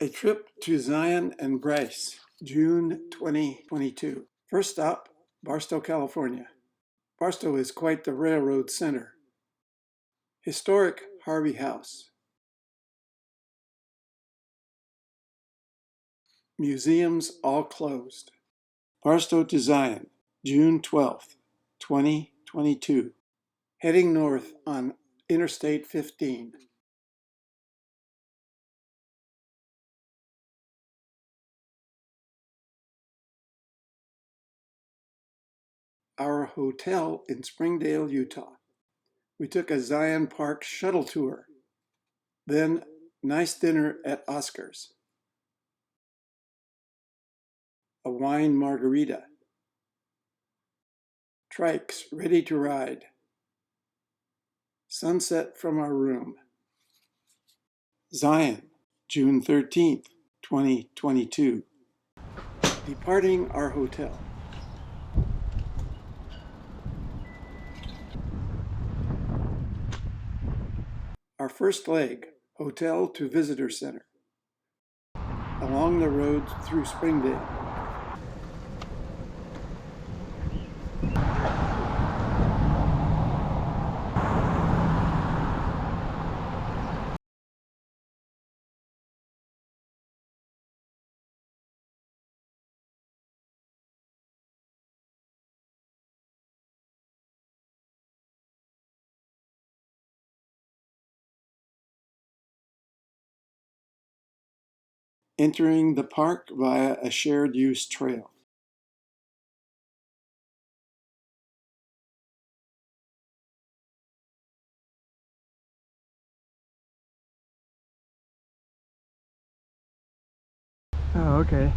A trip to Zion and Bryce, June 2022. First stop, Barstow, California. Barstow is quite the railroad center. Historic Harvey House. Museums all closed. Barstow to Zion, June 12th, 2022. Heading north on Interstate 15. Our hotel in Springdale, Utah. We took a Zion Park shuttle tour. Then nice dinner at Oscar's. A wine margarita. Trikes ready to ride. Sunset from our room. Zion, June 13th, 2022. Departing our hotel. Our first leg, hotel to visitor center. Along the road through Springdale. Entering the park via a shared use trail. Oh, okay.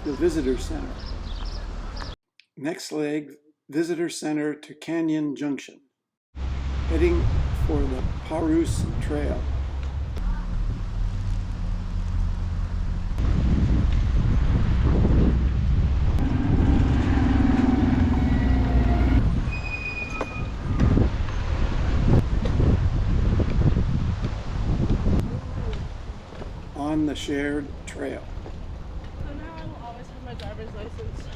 The visitor center. Next leg, visitor center to Canyon Junction. Heading for the Parus Trail. On the shared trail. So now I will always have my driver's license.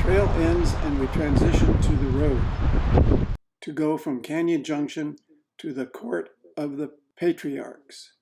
Trail ends and we transition to the road to go from Canyon Junction to the Court of the Patriarchs.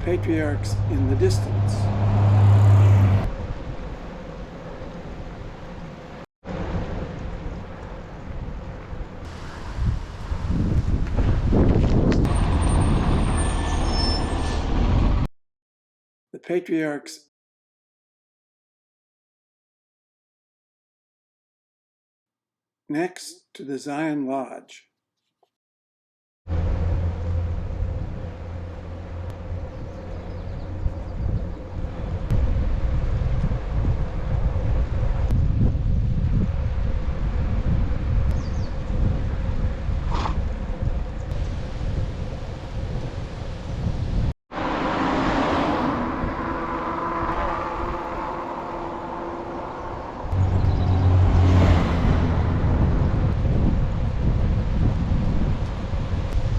Patriarchs in the distance. patriarchs next to the Zion Lodge.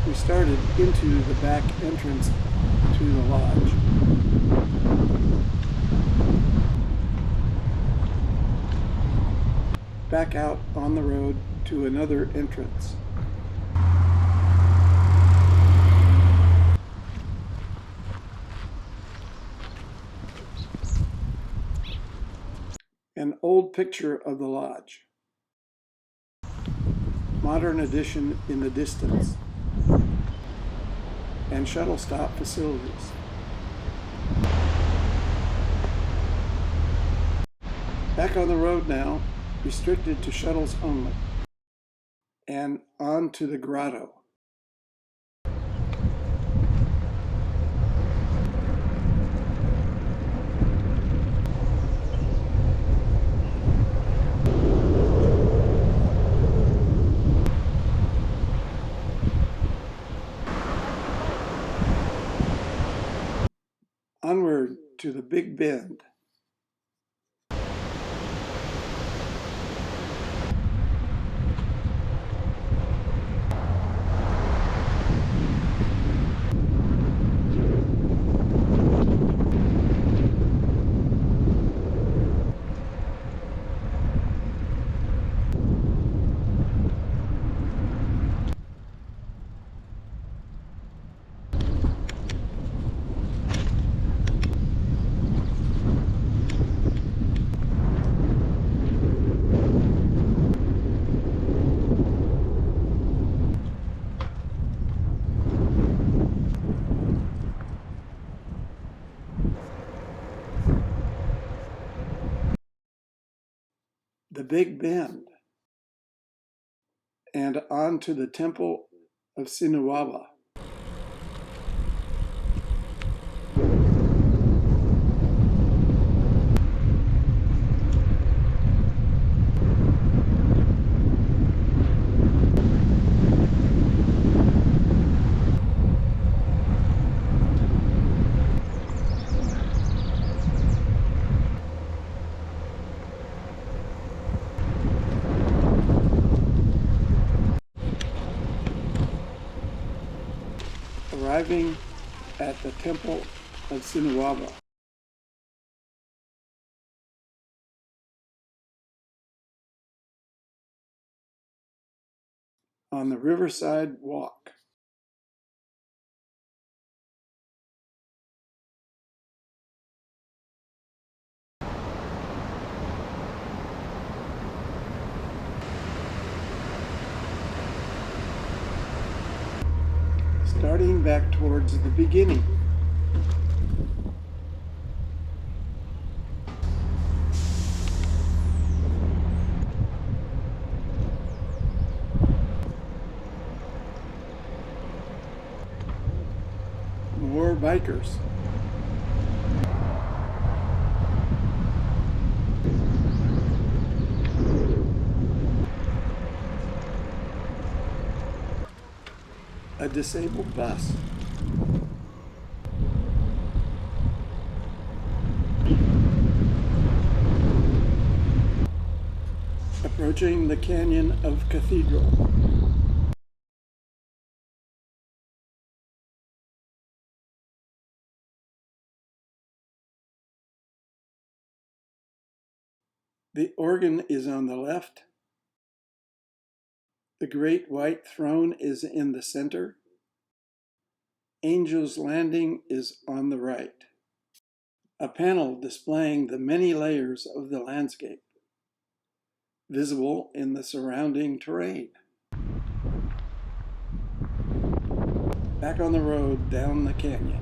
We started into the back entrance to the lodge. Back out on the road to another entrance. An old picture of the lodge. Modern addition in the distance. And shuttle stop facilities. Back on the road now, restricted to shuttles only. And on to the grotto. Onward to the Big Bend. The Big Bend, and on to the Temple of Sinuaba. Arriving at the Temple of Sinuaba. On the Riverside Walk. Starting back towards the beginning. More bikers. A disabled bus. Approaching the Canyon of Cathedral. The organ is on the left. The great white throne is in the center. Angel's Landing is on the right. A panel displaying the many layers of the landscape, visible in the surrounding terrain. Back on the road down the canyon.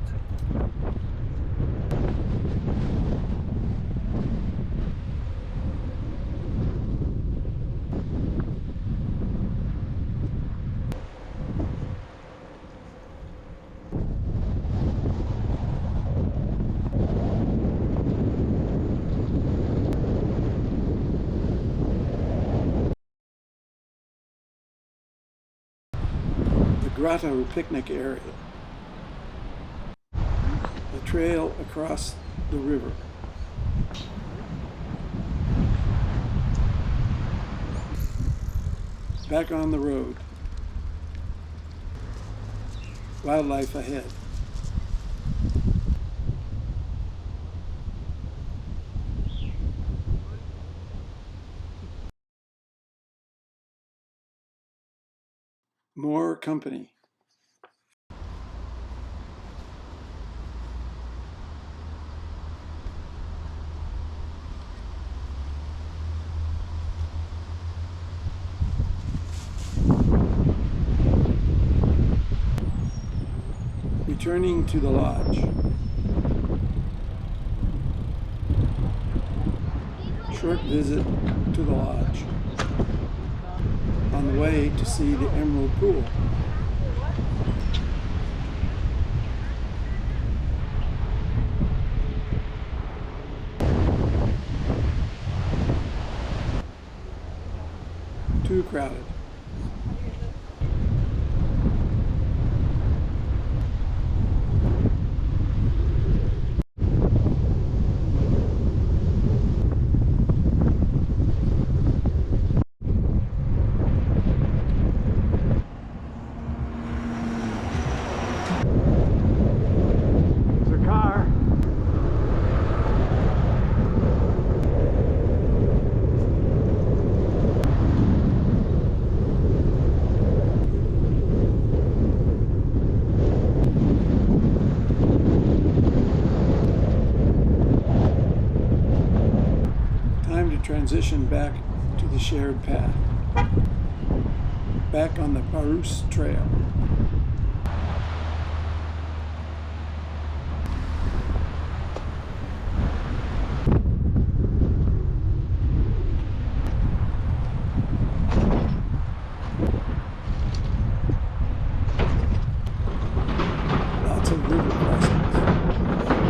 grotto picnic area, a trail across the river, back on the road, wildlife ahead. More company. Returning to the lodge. Short visit to the lodge. On the way to see the Emerald Pool. Too crowded. There's a car. Time to transition back to the shared path. Back on the Parus Trail. Lots of river crossings.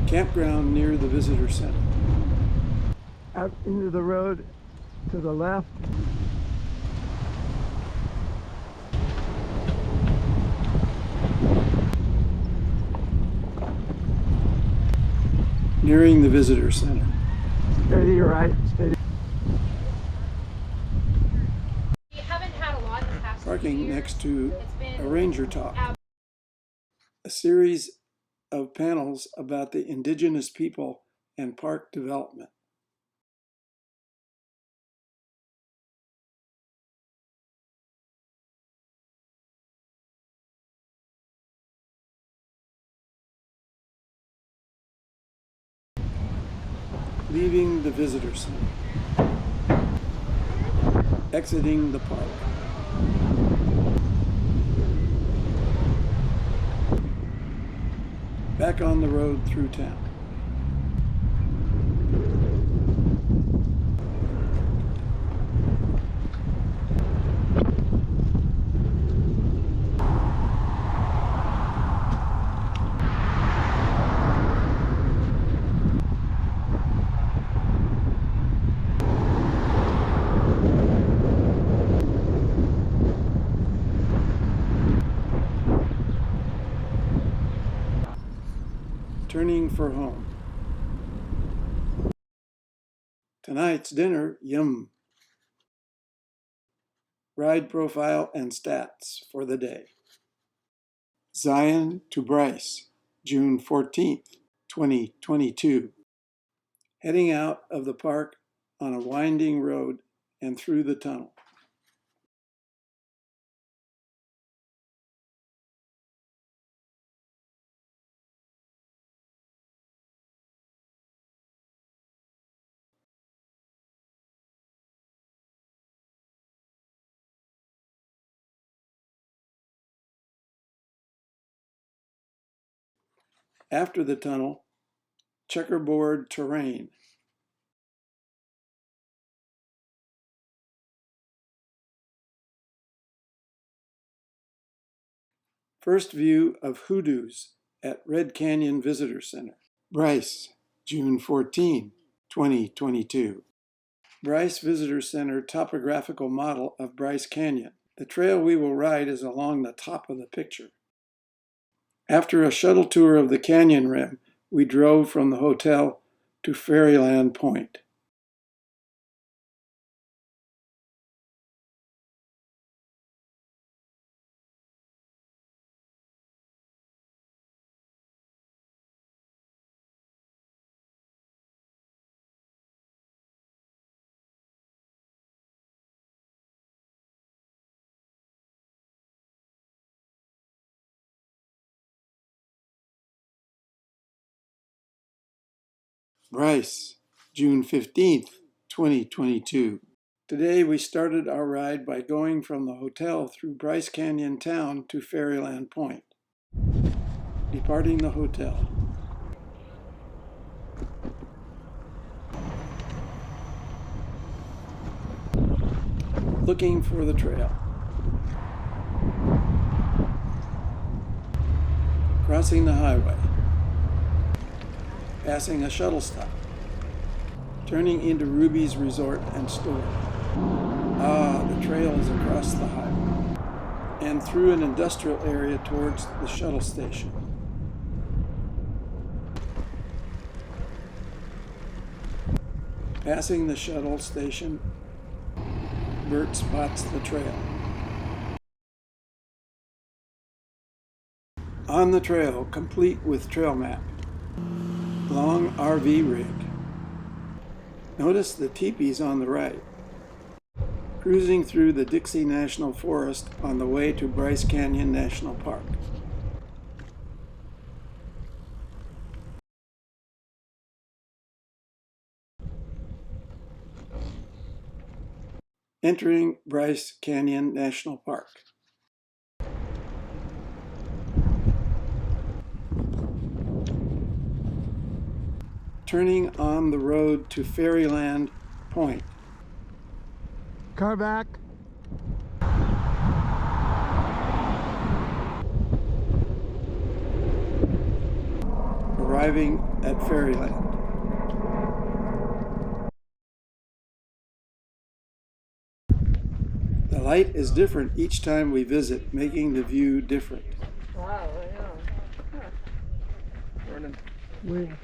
Campground near the visitor center. Out into the road to the left. Nearing the visitor center. Steady to your right. Steady. We haven't had a lot in the past few Parking years. next to It's been a ranger talk. ab- A series of panels about the indigenous people and park development. Leaving the visitor center. Exiting the park. Back on the road through town. Turning for home. Tonight's dinner, yum. Ride profile and stats for the day. Zion to Bryce, June 14th, 2022. Heading out of the park on a winding road and through the tunnel. After the tunnel, checkerboard terrain. First view of hoodoos at Red Canyon Visitor Center. Bryce, June 14, 2022. Bryce Visitor Center topographical model of Bryce Canyon. The trail we will ride is along the top of the picture. After a shuttle tour of the canyon rim, we drove from the hotel to Fairyland Point. Bryce, June 15th, 2022. Today we started our ride by going from the hotel through Bryce Canyon Town to Fairyland Point. Departing the hotel. Looking for the trail. Crossing the highway. Passing a shuttle stop. Turning into Ruby's Resort and Store. The trail is across the highway and through an industrial area towards the shuttle station. Passing the shuttle station, Bert spots the trail. On the trail, complete with trail map. Long RV rig. Notice the teepees on the right. Cruising through the Dixie National Forest on the way to Bryce Canyon National Park. Entering Bryce Canyon National Park. Turning on the road to Fairyland Point. Car back. Arriving at Fairyland. The light is different each time we visit, making the view different. Wow, I know. Morning.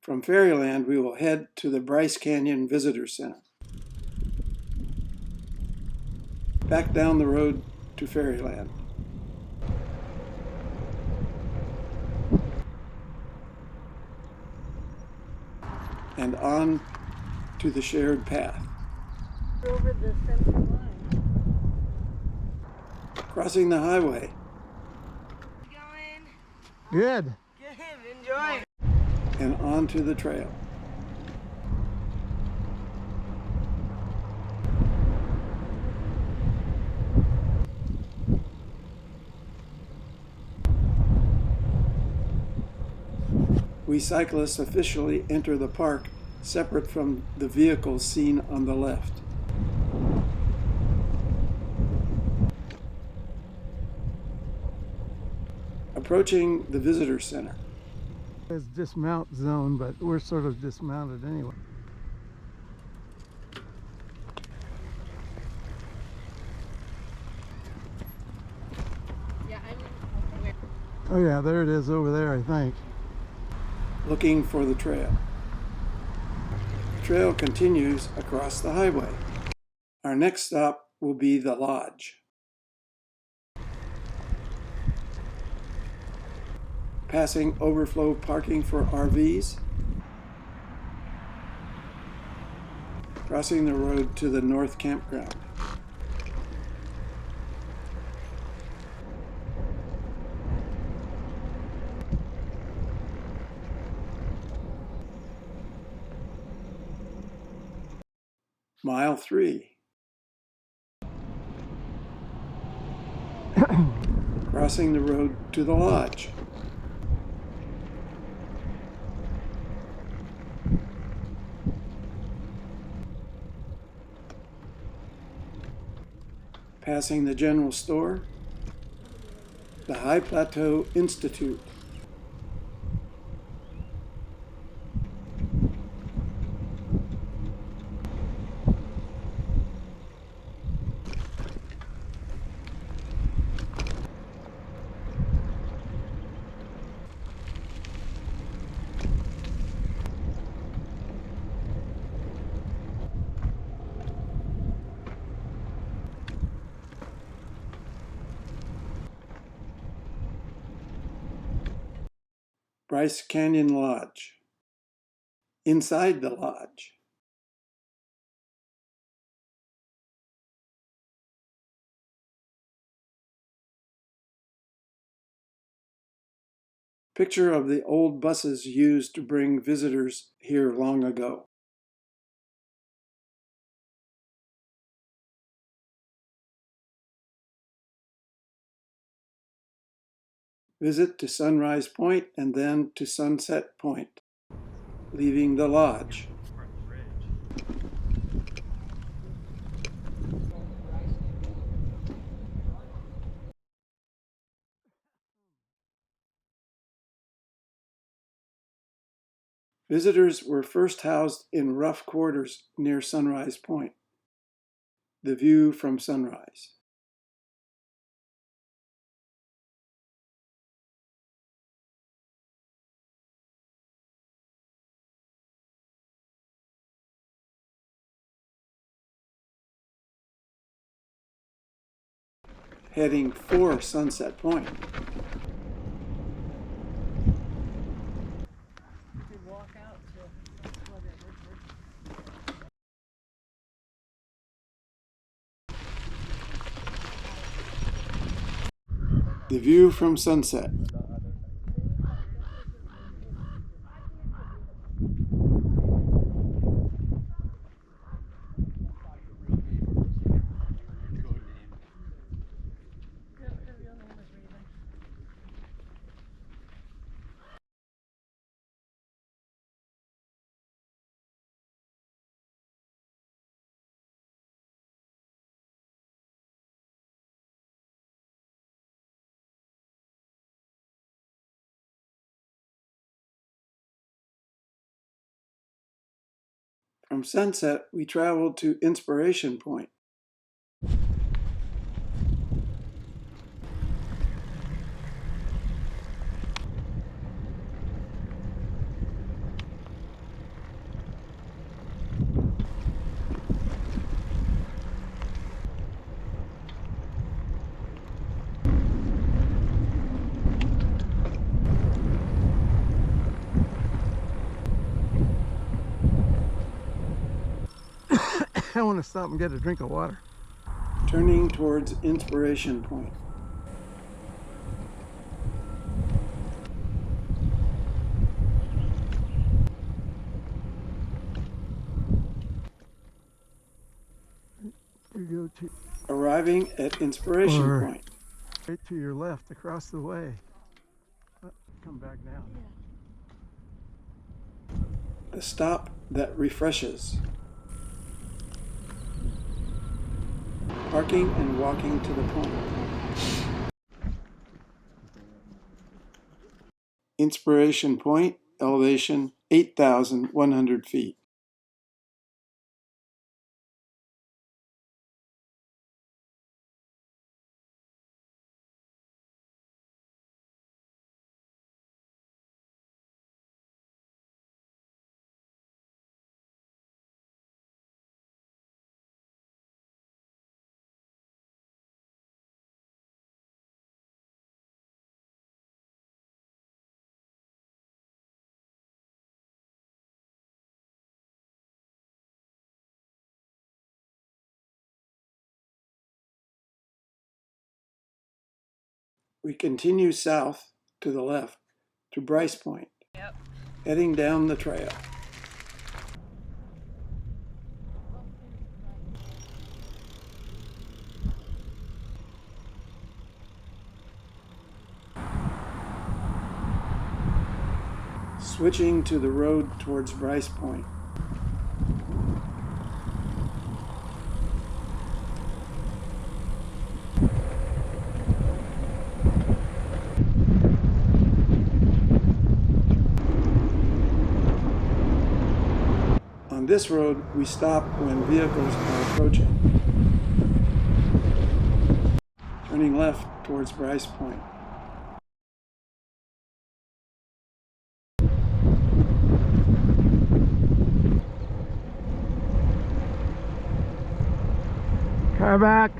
From Fairyland, we will head to the Bryce Canyon Visitor Center. Back down the road to Fairyland. And on to the shared path. Over the center line. Crossing the highway. Good. Enjoy. And onto the trail. We cyclists officially enter the park separate from the vehicles seen on the left. Approaching the visitor center. It's dismount zone, but we're sort of dismounted anyway. Yeah, Oh yeah, there it is over there, I think. Looking for the trail. The trail continues across the highway. Our next stop will be the lodge. Passing overflow parking for RVs. Crossing the road to the north campground. Mile 3. Crossing the road to the lodge. Passing the general store. The High Plateau Institute. Bryce Canyon Lodge. Inside the lodge. Picture of the old buses used to bring visitors here long ago. Visit to Sunrise Point and then to Sunset Point, leaving the lodge. Visitors were first housed in rough quarters near Sunrise Point. The view from Sunrise. Heading for Sunset Point. The view from Sunset. From Sunset, we traveled to Inspiration Point. I want to stop and get a drink of water. Turning towards Inspiration Point. You go to Arriving at Inspiration Or- Point. right to your left across the way. Come back down. The stop that refreshes. Parking and walking to the point. Inspiration Point, elevation 8,100 feet. We continue south to the left to Bryce Point, heading down the trail. Switching to the road towards Bryce Point. On this road, we stop when vehicles are approaching. Turning left towards Bryce Point. Car back.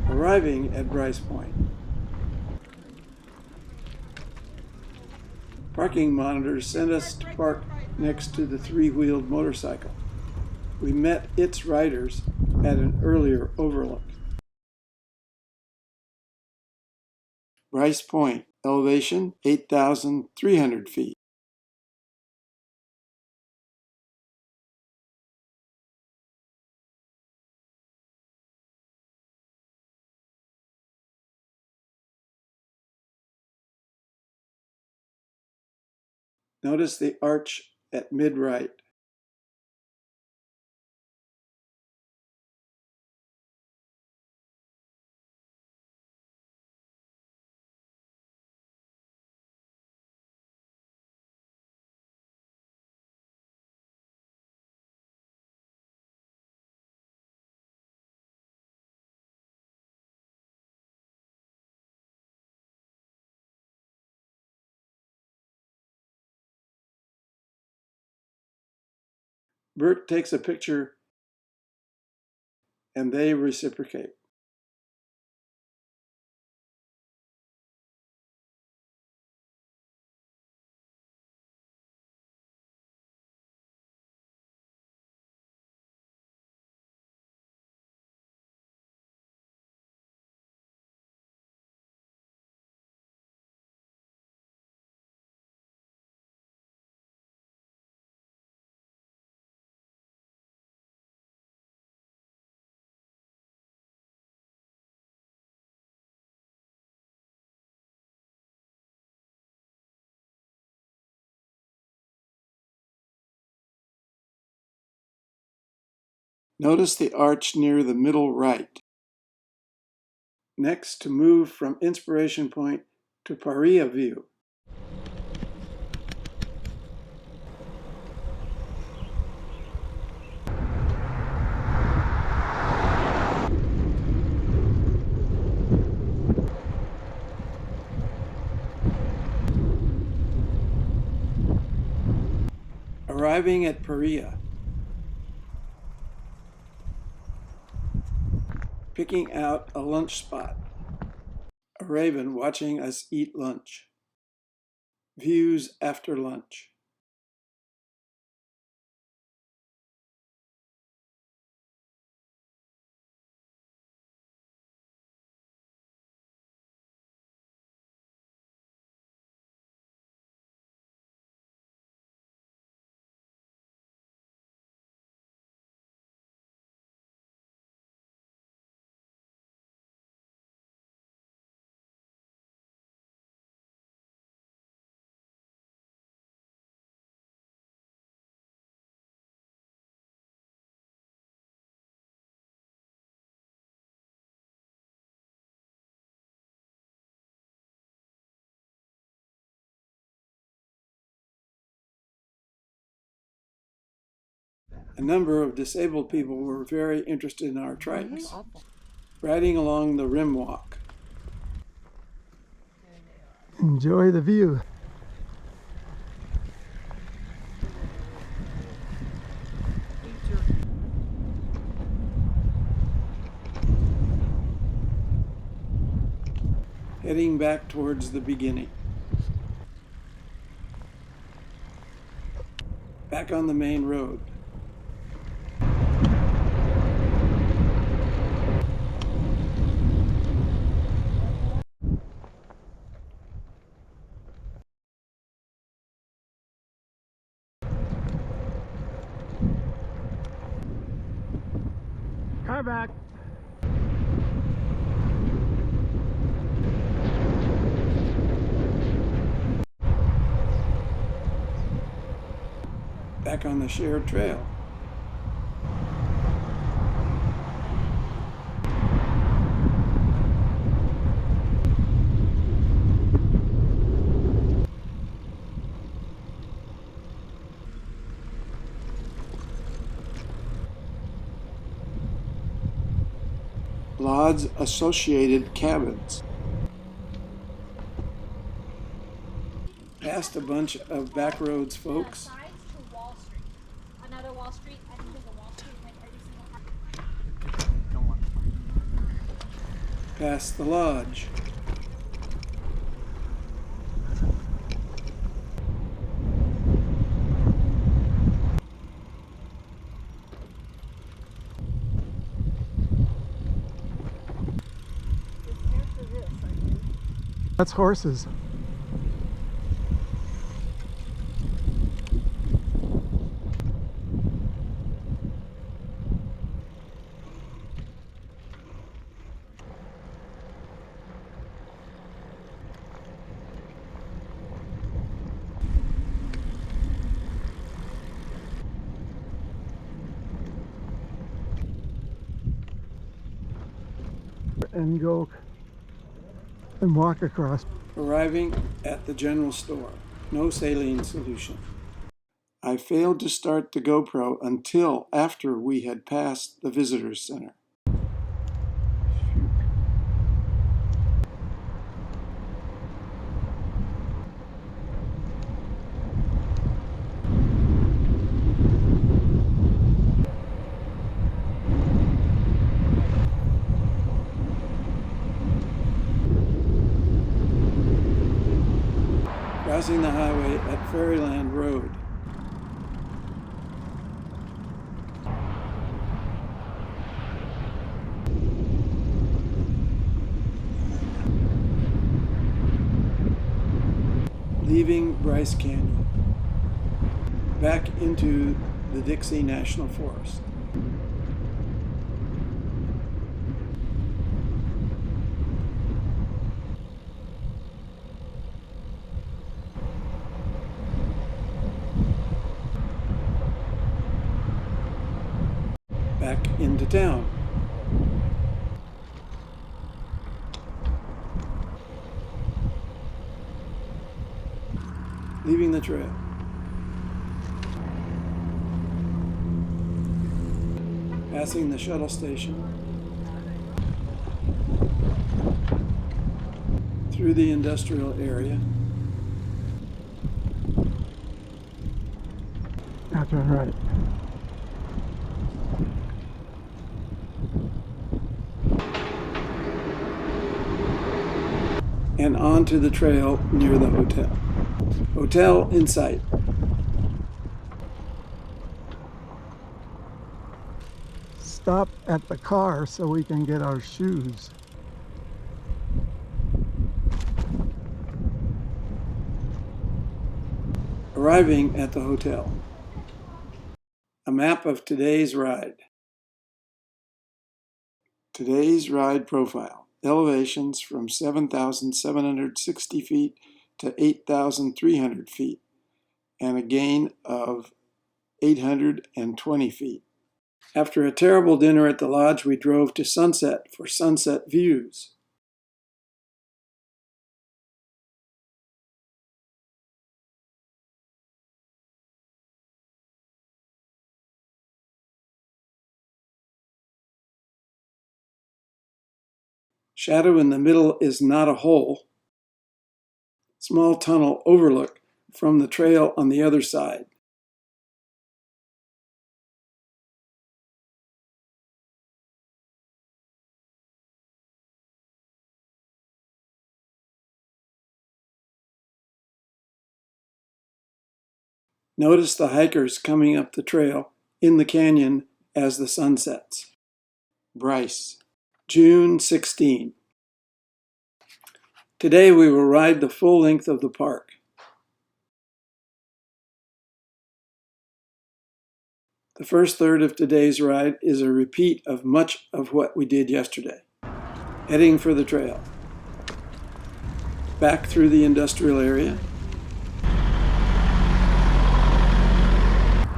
Arriving at Bryce Point. Parking monitors sent us to park next to the three-wheeled motorcycle. We met its riders at an earlier overlook. Bryce Point, elevation 8,300 feet. Notice the arch at mid-right. Bert takes a picture and they reciprocate. Notice the arch near the middle right. Next, to move from Inspiration Point to Paria View. Arriving at Paria. Picking out a lunch spot. A raven watching us eat lunch. Views after lunch. A number of disabled people were very interested in our trikes, riding along the rim walk. Enjoy the view. Heading back towards the beginning. Back on the main road. Car back. back on the shared trail. Lodge associated cabins. Past a bunch of backroads folks. Sides to Wall Street. Another Wall Street. I think there's a Wall Street in like every single house. Past the lodge. That's horses. And go and walk across. Arriving at the general store. No saline solution. I failed to start the GoPro until after we had passed the visitor's center. Crossing the highway at Fairyland Road. Leaving Bryce Canyon. Back into the Dixie National Forest. Back into town. Leaving the trail. Passing the shuttle station. Through the industrial area. Now turn right. And onto the trail near the hotel. Hotel in sight. Stop at the car so we can get our shoes. Arriving at the hotel. A map of today's ride. Today's ride profile. Elevations from 7,760 feet to 8,300 feet, and a gain of 820 feet. After a terrible dinner at the lodge, we drove to Sunset for sunset views. Shadow in the middle is not a hole. Small tunnel overlook from the trail on the other side. Notice the hikers coming up the trail in the canyon as the sun sets. Bryce, June 16. Today we will ride the full length of the park. The first third of today's ride is a repeat of much of what we did yesterday. Heading for the trail. Back through the industrial area.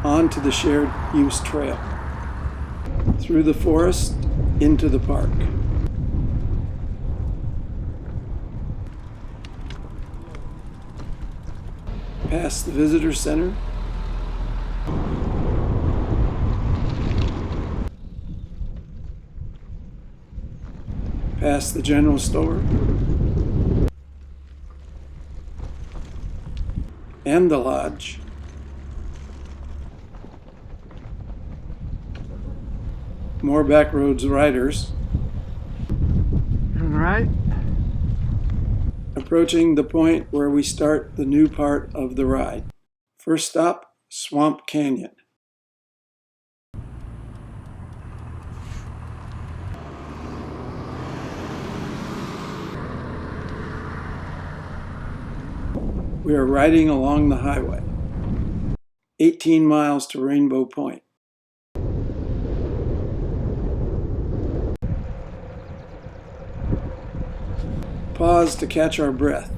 onto the shared use trail, through the forest into the park. Past the visitor center, past the general store, and the lodge. More backroads riders. Turn right. Approaching the point where we start the new part of the ride. First stop, Swamp Canyon. We are riding along the highway. 18 miles to Rainbow Point. Pause to catch our breath.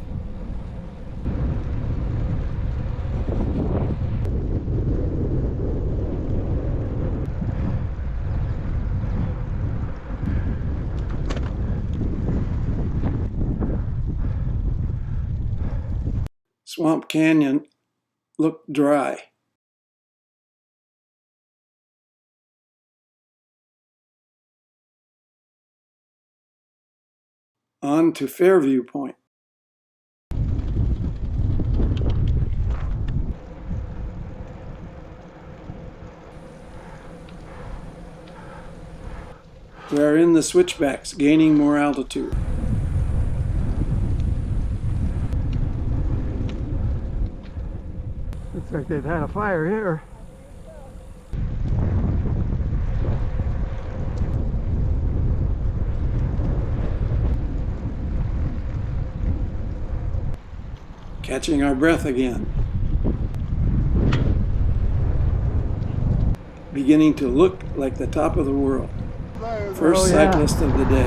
Swamp Canyon looked dry. On to Fairview Point. We are in the switchbacks, gaining more altitude. Looks like they've had a fire here. Catching our breath again. Beginning to look like the top of the world. First cyclist of the day.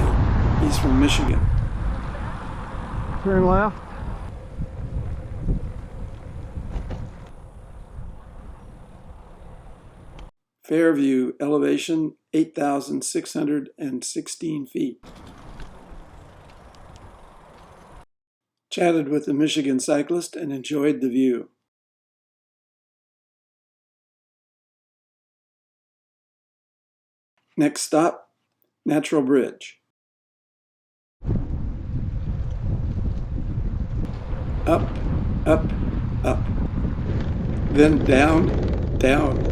He's from Michigan. Turn left. Fairview, elevation 8,616 feet. Chatted with the Michigan cyclist and enjoyed the view. Next stop, Natural Bridge. Up, up, up. Then down, down.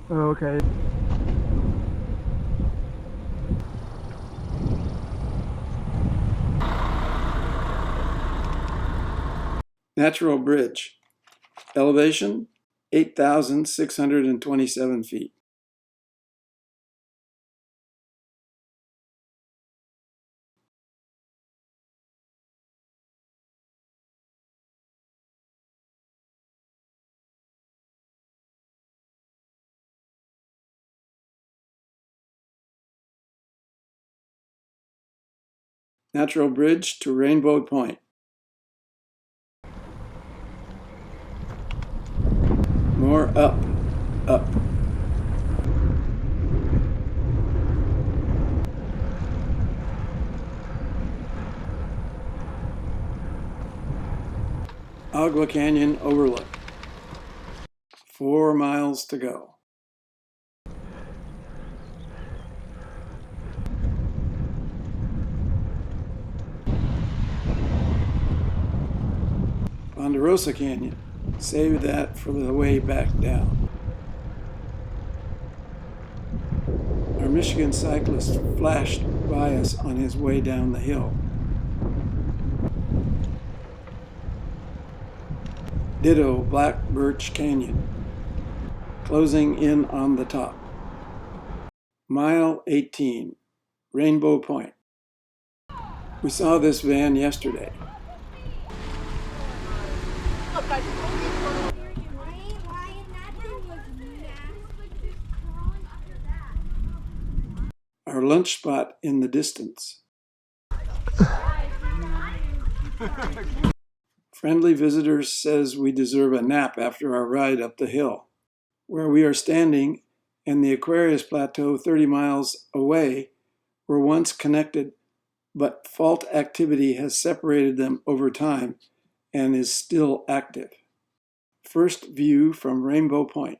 Okay. Natural Bridge. Elevation 8,627 feet. Natural Bridge to Rainbow Point. More up, up. Agua Canyon Overlook. 4 miles to go. Ponderosa Canyon. Save that for the way back down. Our Michigan cyclist flashed by us on his way down the hill. Ditto Black Birch Canyon. Closing in on the top. Mile 18, Rainbow Point. We saw this van yesterday. Our lunch spot in the distance. Friendly visitor says we deserve a nap after our ride up the hill. Where we are standing and the Aquarius Plateau 30 miles away were once connected, but fault activity has separated them over time and is still active. First view from Rainbow Point.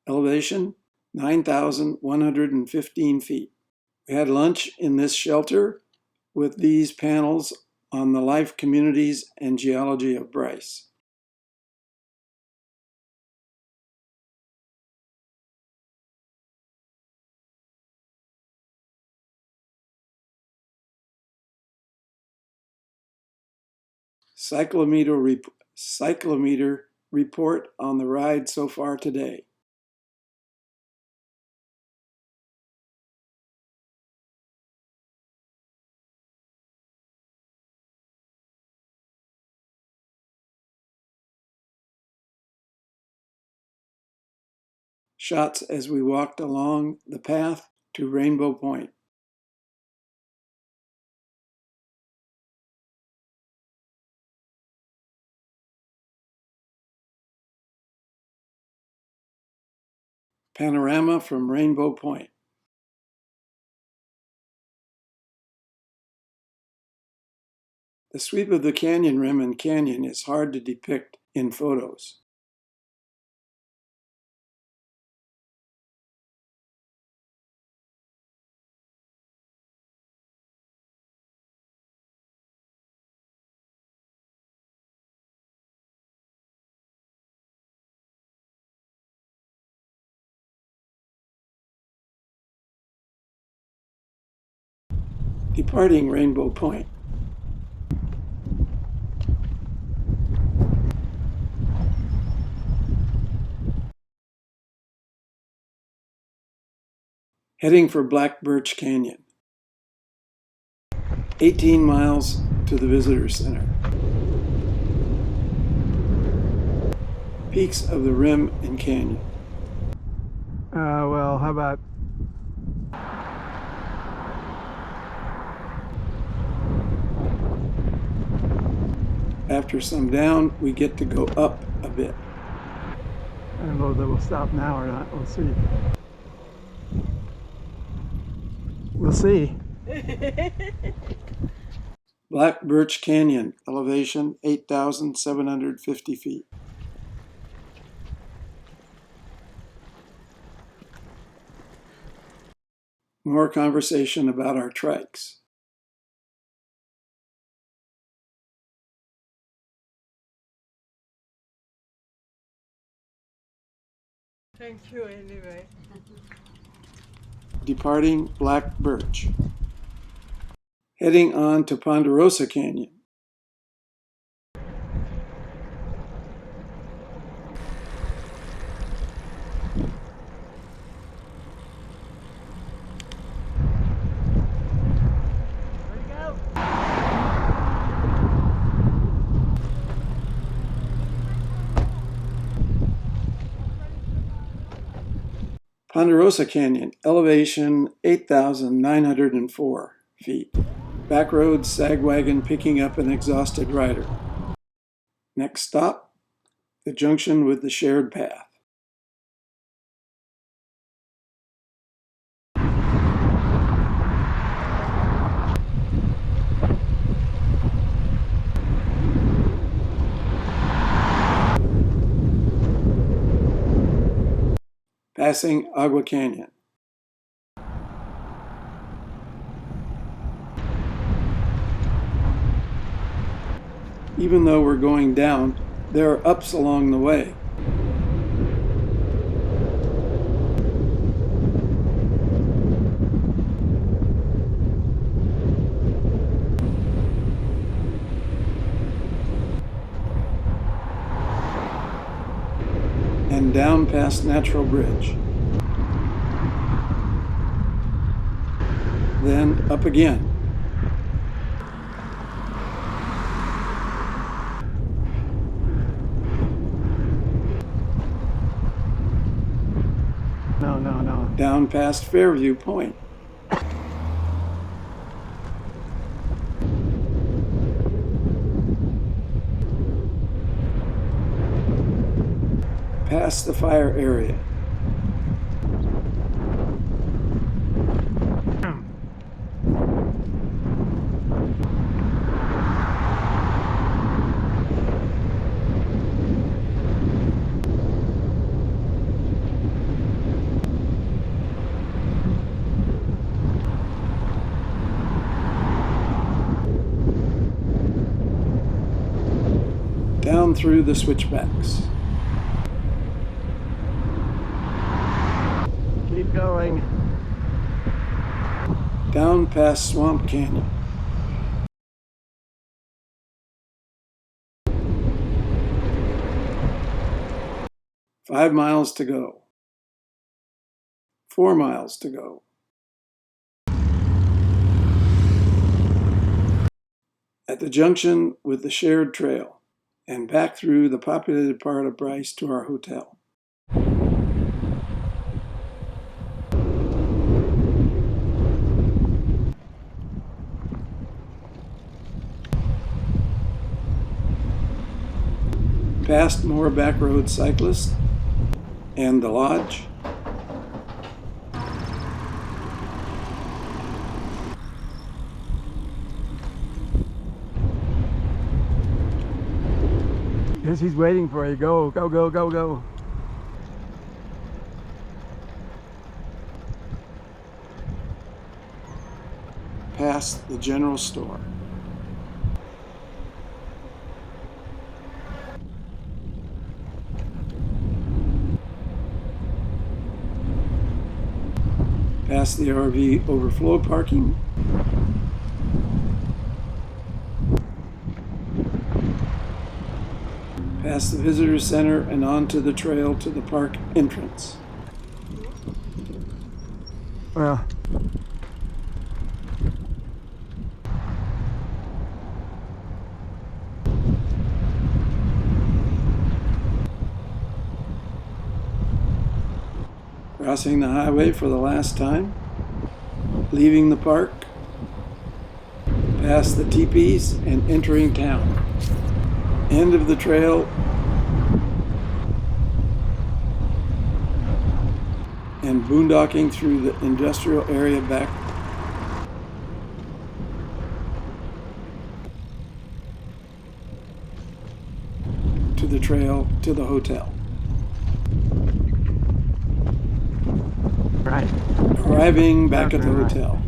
Elevation 9,115 feet. We had lunch in this shelter with these panels on the life, communities, and geology of Bryce. Cyclometer report on the ride so far today. Shots as we walked along the path to Rainbow Point. Panorama from Rainbow Point. The sweep of the canyon rim and canyon is hard to depict in photos. Departing Rainbow Point. Heading for Black Birch Canyon. 18 miles to the visitor center. Peaks of the rim and canyon. Well, how about After some down, we get to go up a bit. I don't know whether we'll stop now or not. We'll see. We'll see. Black Birch Canyon, elevation 8,750 feet. More conversation about our trikes. Thank you anyway. Departing Black Birch. Heading on to Ponderosa Canyon. Ponderosa Canyon, elevation 8,904 feet. Back road, sag wagon picking up an exhausted rider. Next stop, the junction with the shared path. Passing Agua Canyon. Even though we're going down, there are ups along the way. And down past Natural Bridge. Then up again. No. Down past Fairview Point. past the fire area. Down through the switchbacks. Keep going. Down past Swamp Canyon. Five miles to go. 4 miles to go. At the junction with the shared trail, and back through the populated part of Bryce to our hotel. Past more back road cyclists and the lodge. Yes, he's waiting for you. Go, go, go, go, go. Past the general store. Past the RV overflow parking. Past the visitor center and onto the trail to the park entrance. Well, Crossing the highway for the last time. Leaving the park. Past the teepees and entering town. End of the trail. And boondocking through the industrial area back to the trail to the hotel. right. Arriving back at the hotel.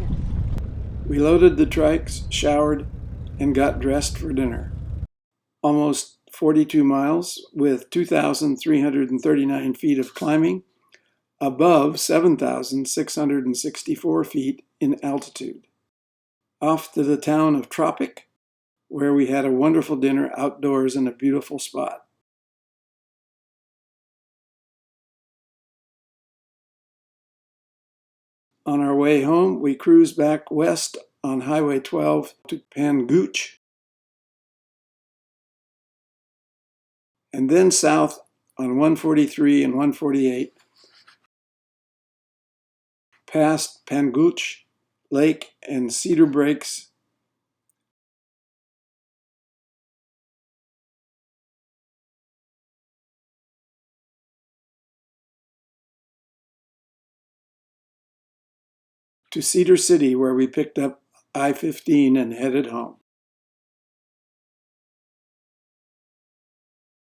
We loaded the trikes, showered, and got dressed for dinner. Almost 42 miles with 2,339 feet of climbing, above 7,664 feet in altitude. Off to the town of Tropic, where we had a wonderful dinner outdoors in a beautiful spot. On our way home, we cruised back west on Highway 12 to Pangooch, and then south on 143 and 148, past Pangooch Lake and Cedar Breaks, to Cedar City, where we picked up I-15 and headed home.